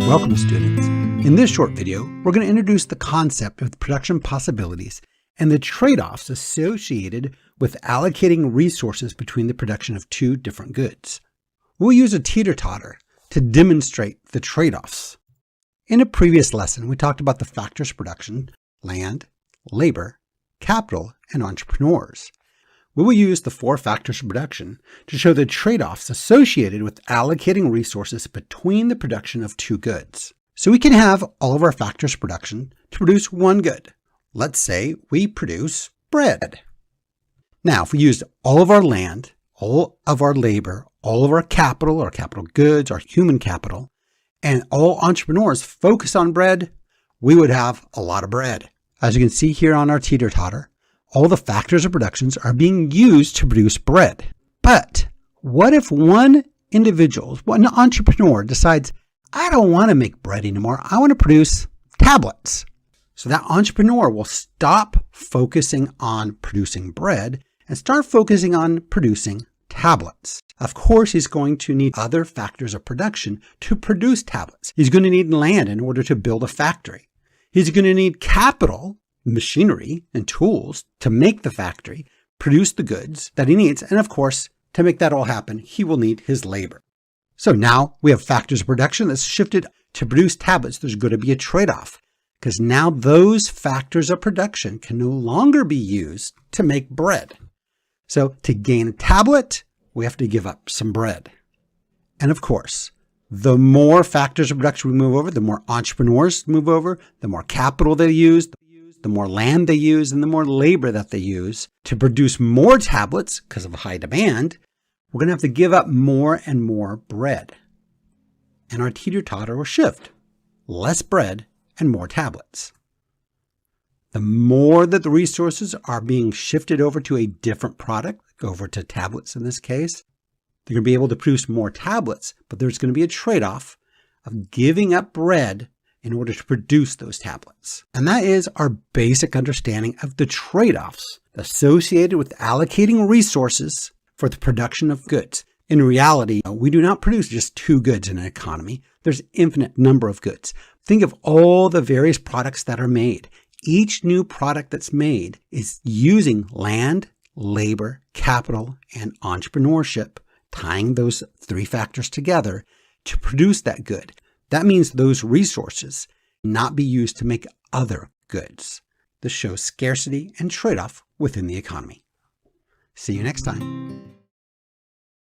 Welcome, students. In this short video, we're going to introduce the concept of production possibilities and the trade-offs associated with allocating resources between the production of two different goods. We'll use a teeter-totter to demonstrate the trade-offs. In a previous lesson, we talked about the factors of production: land, labor, capital, and entrepreneurs. We will use the four factors of production to show the trade-offs associated with allocating resources between the production of two goods. So we can have all of our factors of production to produce one good. Let's say we produce bread. Now, if we used all of our land, all of our labor, all of our capital goods, our human capital, and all entrepreneurs focus on bread, we would have a lot of bread. As you can see here on our teeter-totter, all the factors of productions are being used to produce bread. But what if one entrepreneur decides, I don't want to make bread anymore, I want to produce tablets? So that entrepreneur will stop focusing on producing bread and start focusing on producing tablets. Of course, he's going to need other factors of production to produce tablets. He's going to need land in order to build a factory. He's going to need capital, machinery, and tools to make the factory, produce the goods that he needs. And of course, to make that all happen, he will need his labor. So now we have factors of production that's shifted to produce tablets. There's going to be a trade-off because now those factors of production can no longer be used to make bread. So to gain a tablet, we have to give up some bread. And of course, the more factors of production we move over, the more entrepreneurs move over, the more capital they use, the more land they use, and the more labor that they use to produce more tablets because of high demand, we're going to have to give up more and more bread. And our teeter-totter will shift. Less bread and more tablets. The more that the resources are being shifted over to a different product, over to tablets in this case, they're going to be able to produce more tablets, but there's going to be a trade-off of giving up bread in order to produce those tablets. And that is our basic understanding of the trade-offs associated with allocating resources for the production of goods. In reality, we do not produce just two goods in an economy. There's an infinite number of goods. Think of all the various products that are made. Each new product that's made is using land, labor, capital, and entrepreneurship, tying those three factors together to produce that good. That means those resources not be used to make other goods. This shows scarcity and trade-off within the economy. See you next time.